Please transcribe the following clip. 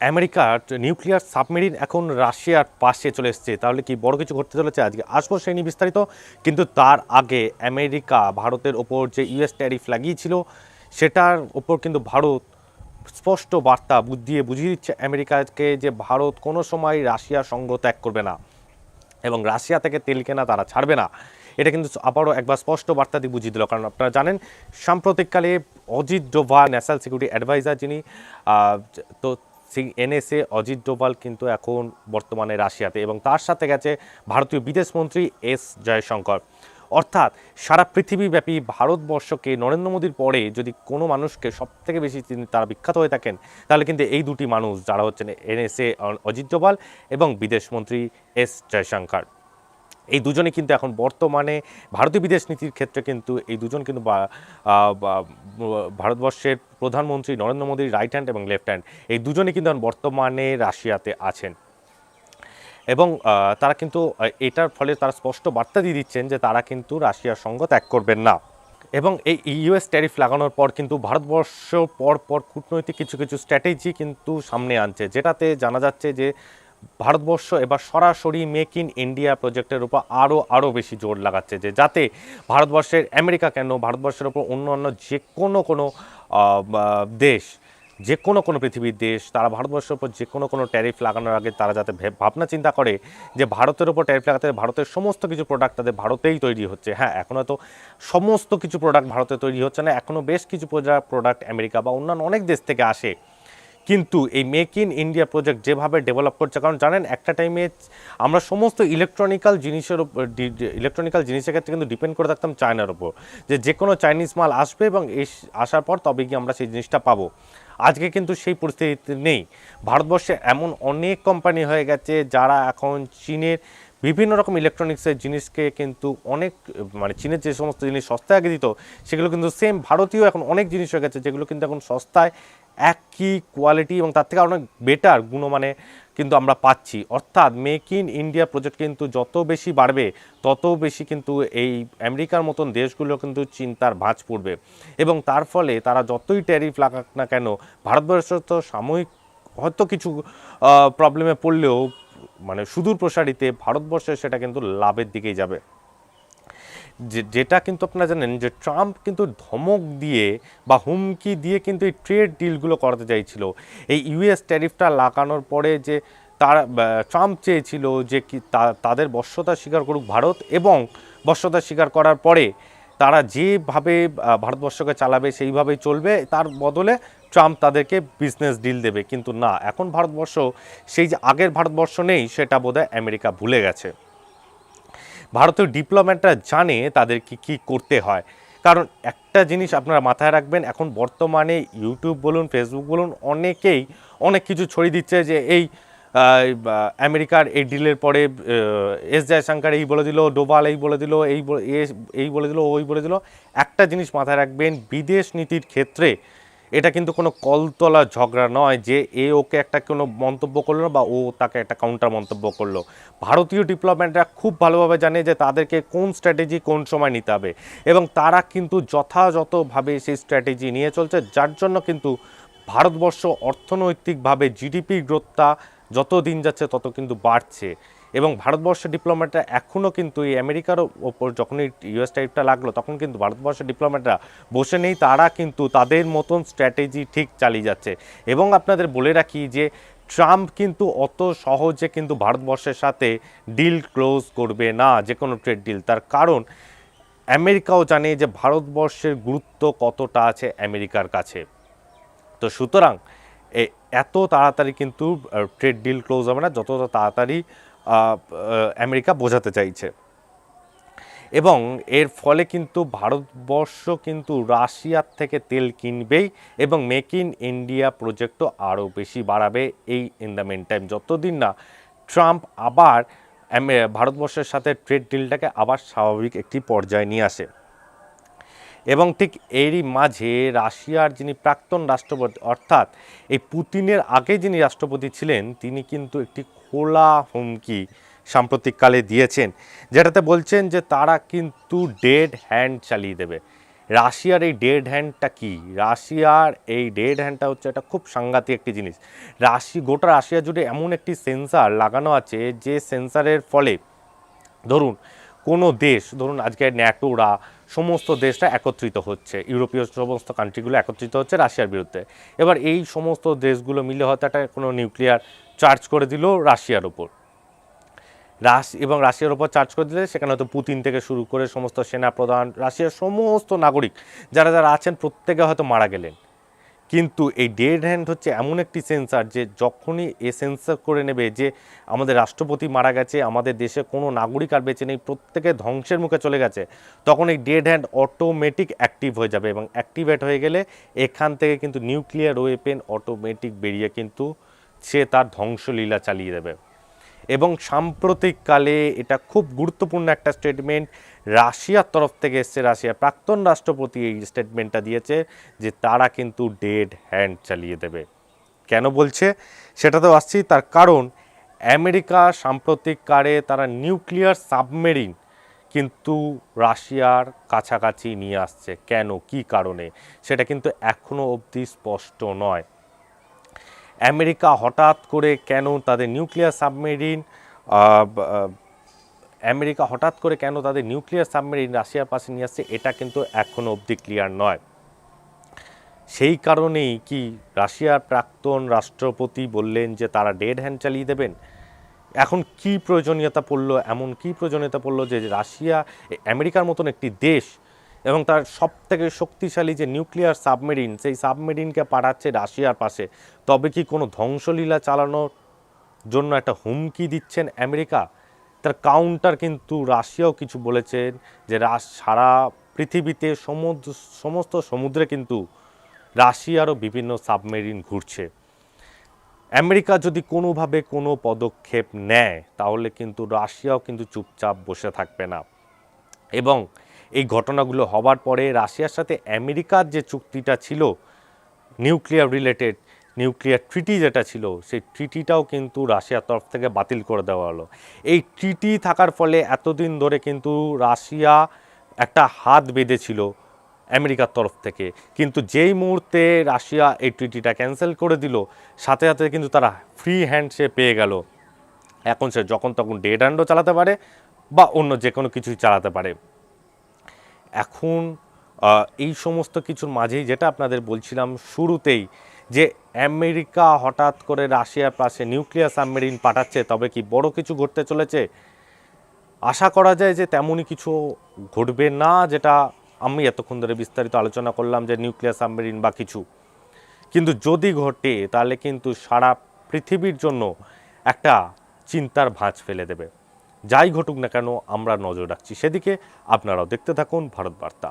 আমেরিকার nuclear submarine এখন রাশিয়ার পাশে চলে এসছে, তাহলে কি বড় কিছু ঘটতে চলেছে? আজকে আসবো সেই নিয়ে বিস্তারিত। কিন্তু তার আগে আমেরিকা ভারতের ওপর যে ইউএস ট্যারিফ লাগিয়েছিল সেটার ওপর কিন্তু ভারত স্পষ্ট বার্তা দিয়ে বুঝিয়ে দিচ্ছে আমেরিকাকে যে ভারত কোনো সময় রাশিয়ার সঙ্গ ত্যাগ করবে না এবং রাশিয়া থেকে তেল কেনা তারা ছাড়বে না। এটা কিন্তু আবারও একবার স্পষ্ট বার্তা দিয়ে বুঝিয়ে দিল। কারণ আপনারা জানেন সাম্প্রতিককালে Ajit Doval national security adviser যিনি, তো এনএসএ অজিত ডোভাল কিন্তু এখন বর্তমানে রাশিয়াতে, এবং তার সাথে গেছে ভারতীয় বিদেশমন্ত্রী এস জয়শঙ্কর। অর্থাৎ সারা পৃথিবীব্যাপী ভারতবর্ষকে নরেন্দ্র মোদীর পরে যদি কোনো মানুষকে সবথেকে বেশি তারা বিখ্যাত হয়ে থাকেন তাহলে কিন্তু এই দুটি মানুষ, যারা হচ্ছেন এনএসএ অজিত ডোভাল এবং বিদেশমন্ত্রী এস জয়শঙ্কর। এই দুজনে কিন্তু এখন বর্তমানে ভারতীয় বিদেশ নীতির ক্ষেত্রে কিন্তু এই দুজন কিন্তু ভারতবর্ষের প্রধানমন্ত্রী নরেন্দ্র মোদীর রাইট হ্যান্ড এবং লেফট হ্যান্ড, এই দুজনে কিন্তু এখন বর্তমানে রাশিয়াতে আছেন। এবং তারা কিন্তু এটার ফলে তারা স্পষ্ট বার্তা দিয়ে দিচ্ছেন যে তারা কিন্তু রাশিয়ার সঙ্গ ত্যাগ করবেন না। এবং এই ইউএস ট্যারিফ লাগানোর পর কিন্তু ভারতবর্ষ পর কূটনৈতিক কিছু কিছু স্ট্র্যাটেজি কিন্তু সামনে আনছে, যেটাতে জানা যাচ্ছে যে ভারতবর্ষ এবার সরাসরি মেক ইন ইন্ডিয়া প্রজেক্টের উপর আরও বেশি জোর লাগাচ্ছে, যে যাতে ভারতবর্ষের আমেরিকা কেন, ভারতবর্ষের উপর অন্য যে কোনো দেশ, যে কোনো পৃথিবীর দেশ, তারা ভারতবর্ষের উপর যে কোনো ট্যারিফ লাগানোর আগে তারা যাতে ভাবনা চিন্তা করে যে ভারতের উপর ট্যারিফ লাগাতে ভারতের সমস্ত কিছু প্রোডাক্ট তাদের ভারতেই তৈরি হচ্ছে। হ্যাঁ, এখনও তো সমস্ত কিছু প্রোডাক্ট ভারতে তৈরি হচ্ছে না, এখনও বেশ কিছু প্রোডাক্ট আমেরিকা বা অন্যান্য অনেক দেশ থেকে আসে। কিন্তু এই মেক ইন ইন্ডিয়া প্রজেক্ট যেভাবে ডেভেলপ করছে, কারণ জানেন একটা টাইমে আমরা সমস্ত ইলেকট্রনিক্যাল জিনিসের ক্ষেত্রে কিন্তু ডিপেন্ড করে থাকতাম চায়নার ওপর, যে কোনো চাইনিজ মাল আসবে এবং আসার পর তবে গিয়ে আমরা সেই জিনিসটা পাবো। আজকে কিন্তু সেই পরিস্থিতি নেই। ভারতবর্ষে এমন অনেক কোম্পানি হয়ে গেছে যারা এখন চীনের বিভিন্ন রকম ইলেকট্রনিক্সের জিনিসকে কিন্তু অনেক, মানে চীনের যে সমস্ত জিনিস সস্তায় আগে দিত সেগুলো কিন্তু সেম ভারতীয় এখন অনেক জিনিস হয়ে গেছে যেগুলো কিন্তু এখন সস্তায় একই কোয়ালিটি এবং তার থেকে অনেক বেটার গুণমানে কিন্তু আমরা পাচ্ছি। অর্থাৎ মেক ইন ইন্ডিয়া প্রজেক্ট কিন্তু যত বেশি বাড়বে তত বেশি কিন্তু এই আমেরিকার মতন দেশগুলো কিন্তু চিন্তার ভাঁজ পড়বে, এবং তার ফলে তারা যতই ট্যারিফ লাগাক না কেন ভারতবর্ষ তো সাময়িক হয়তো কিছু প্রবলেমে পড়লেও মানে সুদূর প্রসারিতে ভারতবর্ষে সেটা কিন্তু লাভের দিকেই যাবে। যেটা কিন্তু আপনারা জানেন যে ট্রাম্প কিন্তু ধমক দিয়ে বা হুমকি দিয়ে কিন্তু এই ট্রেড ডিলগুলো করাতে চাইছিল। এই ইউএস ট্যারিফটা লাগানোর পরে যে তার ট্রাম্প চেয়েছিল যে কি তাদের বশ্যতা স্বীকার করুক ভারত, এবং বশ্যতা স্বীকার করার পরে তারা যেভাবে ভারতবর্ষকে চালাবে সেইভাবেই চলবে, তার বদলে ট্রাম্প তাদেরকে বিজনেস ডিল দেবে। কিন্তু না, এখন ভারতবর্ষ সেই যে আগের ভারতবর্ষ নেই, সেটা বোধহয় আমেরিকা ভুলে গেছে। ভারতীয় ডিপ্লোম্যাটরা জানে তাদেরকে কি করতে হয়। কারণ একটা জিনিস আপনারা মাথায় রাখবেন, এখন বর্তমানে ইউটিউব বলুন, ফেসবুক বলুন, অনেকেই অনেক কিছু ছড়িয়ে দিচ্ছে যে এই আমেরিকার এই ডিলের পরে এস জয়শঙ্কর এই বলে দিল, ডোভাল এই বলে দিল, এই বলে দিল, ওই বলে দিল। একটা জিনিস মাথায় রাখবেন, বিদেশ নীতির ক্ষেত্রে এটা কিন্তু কোনো কলতলা ঝগড়া নয় যে ওকে একটা কোনো মন্তব্য করলো বা ও তাকে একটা কাউন্টার মন্তব্য করলো। ভারতীয় ডিপ্লোম্যাটরা খুব ভালোভাবে জানে যে তাদেরকে কোন স্ট্র্যাটেজি কোন সময় নিতে হবে, এবং তারা কিন্তু যথাযথভাবে সেই স্ট্র্যাটেজি নিয়ে চলছে, যার জন্য কিন্তু ভারতবর্ষ অর্থনৈতিকভাবে জিডিপি গ্রোথটা যত দিন যাচ্ছে তত কিন্তু বাড়ছে। এবং ভারতবর্ষের ডিপ্লোম্যাটরা এখনও কিন্তু এই আমেরিকার ওপর যখনই ইউএস টাইপটা লাগলো তখন কিন্তু ভারতবর্ষের ডিপ্লোম্যাটরা বসে নেই, তারা কিন্তু তাদের মতন স্ট্র্যাটেজি ঠিক চালিয়ে যাচ্ছে। এবং আপনাদের বলে রাখি যে ট্রাম্প কিন্তু অত সহজে কিন্তু ভারতবর্ষের সাথে ডিল ক্লোজ করবে না, যে কোনো ট্রেড ডিল। তার কারণ আমেরিকাও জানে যে ভারতবর্ষের গুরুত্ব কতটা আছে আমেরিকার কাছে। তো সুতরাং এত তাড়াতাড়ি কিন্তু ট্রেড ডিল ক্লোজ হবে না যতটা তাড়াতাড়ি আমেরিকা বোঝাতে চাইছে। এবং এর ফলে কিন্তু ভারতবর্ষ কিন্তু রাশিয়ার থেকে তেল কিনবেই এবং মেক ইন ইন্ডিয়া প্রজেক্টও আরও বেশি বাড়াবে এই ইন দ্য মেন টাইম, যতদিন না ট্রাম্প আবার ভারতবর্ষের সাথে ট্রেড ডিলটাকে আবার স্বাভাবিক একটি পর্যায়ে নিয়ে আসে। এবং ঠিক এরই মাঝে রাশিয়ার যিনি প্রাক্তন রাষ্ট্রপতি, অর্থাৎ এই পুতিনের আগে যিনি রাষ্ট্রপতি ছিলেন, তিনি কিন্তু একটি খোলা হুমকি সাম্প্রতিককালে দিয়েছেন, যেটাতে বলছেন যে তারা কিন্তু ডেড হ্যান্ড চালিয়ে দেবে। রাশিয়ার এই ডেড হ্যান্ডটা কি? রাশিয়ার এই ডেড হ্যান্ডটা হচ্ছে একটা খুব সাংঘাতিক একটি জিনিস। গোটা রাশিয়া জুড়ে এমন একটি সেন্সার লাগানো আছে, যে সেন্সারের ফলে ধরুন কোনো দেশ, ধরুন আজকে ন্যাটোরা সমস্ত দেশটা একত্রিত হচ্ছে, ইউরোপীয় সমস্ত কান্ট্রিগুলো একত্রিত হচ্ছে রাশিয়ার বিরুদ্ধে। এবার এই সমস্ত দেশগুলো মিলে হয়তো একটা কোনো নিউক্লিয়ার চার্জ করে দিল রাশিয়ার ওপর, এবং রাশিয়ার ওপর চার্জ করে দিলে সেখানে হয়তো পুতিন থেকে শুরু করে সমস্ত সেনাপ্রধান, রাশিয়ার সমস্ত নাগরিক যারা যারা আছেন প্রত্যেকে হয়তো মারা গেলেন। কিন্তু এই ডেড হ্যান্ড হচ্ছে এমন একটি সেন্সার, যে যখনই এ সেন্সার করে নেবে যে আমাদের রাষ্ট্রপতি মারা গেছে, আমাদের দেশে কোনো নাগরিক আর বেঁচে নেই, প্রত্যেকে ধ্বংসের মুখে চলে গেছে, তখন এই ডেড হ্যান্ড অটোমেটিক অ্যাক্টিভ হয়ে যাবে, এবং অ্যাক্টিভেট হয়ে গেলে এখান থেকে কিন্তু নিউক্লিয়ার ওয়েপেন অটোমেটিক বেরিয়ে কিন্তু সে তার ধ্বংসলীলা চালিয়ে দেবে। এবং সাম্প্রতিককালে এটা খুব গুরুত্বপূর্ণ একটা স্টেটমেন্ট রাশিয়ার তরফ থেকে এসছে, রাশিয়ার প্রাক্তন রাষ্ট্রপতি এই স্টেটমেন্টটা দিয়েছে যে তারা কিন্তু ডেড হ্যান্ড চালিয়ে দেবে। কেন বলছে সেটাতেও আসছি। তার কারণ আমেরিকা সাম্প্রতিককালে তারা নিউক্লিয়ার সাবমেরিন কিন্তু রাশিয়ার কাছাকাছি নিয়ে আসছে। কেন, কি কারণে, সেটা কিন্তু এখনও অবধি স্পষ্ট নয়। আমেরিকা হঠাৎ করে কেন তাদের নিউক্লিয়ার সাবমেরিন রাশিয়ার পাশে নিয়ে আসছে, এটা কিন্তু এখনও অবধি ক্লিয়ার নয়। সেই কারণেই কি রাশিয়ার প্রাক্তন রাষ্ট্রপতি বললেন যে তারা ডেড হ্যান্ড চালিয়ে দেবেন। এখন কি প্রয়োজনীয়তা পড়লো, এমন কি প্রয়োজনীয়তা পড়লো যে রাশিয়া আমেরিকার মতন একটি দেশ এবং তার সব থেকে শক্তিশালী যে নিউক্লিয়ার সাবমেরিন, সেই সাবমেরিনকে পাঠাচ্ছে রাশিয়ার পাশে, তবে কি কোনো ধ্বংসলীলা চালানোর জন্য একটা হুমকি দিচ্ছেন আমেরিকা? তার কাউন্টার কিন্তু রাশিয়াও কিছু বলেছেন যে সারা পৃথিবীতে সমস্ত সমুদ্রে কিন্তু রাশিয়ারও বিভিন্ন সাবমেরিন ঘুরছে। আমেরিকা যদি কোনোভাবে কোনো পদক্ষেপ নেয় তাহলে কিন্তু রাশিয়াও কিন্তু চুপচাপ বসে থাকবে না। এবং এই ঘটনাগুলো হবার পরে রাশিয়ার সাথে আমেরিকার যে চুক্তিটা ছিল নিউক্লিয়ার রিলেটেড, নিউক্লিয়ার ট্রিটি যেটা ছিল, সেই ট্রিটিটাও কিন্তু রাশিয়ার তরফ থেকে বাতিল করে দেওয়া হলো। এই ট্রিটি থাকার ফলে এতদিন ধরে কিন্তু রাশিয়া একটা হাত বেঁধেছিল আমেরিকার তরফ থেকে, কিন্তু যেই মুহূর্তে রাশিয়া এই ট্রিটিটা ক্যান্সেল করে দিল, সাথে সাথে কিন্তু তারা ফ্রি হ্যান্ড সে পেয়ে গেল। এখন সে যখন তখন ডেড হ্যান্ডও চালাতে পারে বা অন্য যে কোনো কিছুই চালাতে পারে। এখন এই সমস্ত কিছুর মাঝেই যেটা আপনাদের বলছিলাম শুরুতেই, যে আমেরিকা হঠাৎ করে রাশিয়ার পাশে নিউক্লিয়ার সাবমেরিন পাঠাচ্ছে, তবে কি বড় কিছু ঘটতে চলেছে? আশা করা যায় যে তেমনই কিছু ঘটবে না, যেটা আমি এতক্ষণ ধরে বিস্তারিত আলোচনা করলাম যে নিউক্লিয়ার সাবমেরিন বা কিছু। কিন্তু যদি ঘটে তাহলে কিন্তু সারা পৃথিবীর জন্য একটা চিন্তার ভাঁজ ফেলে দেবে। যাই ঘটুক না কেন আমরা নজর রাখছি সেদিকে। আপনারাও দেখতে থাকুন ভারত বার্তা।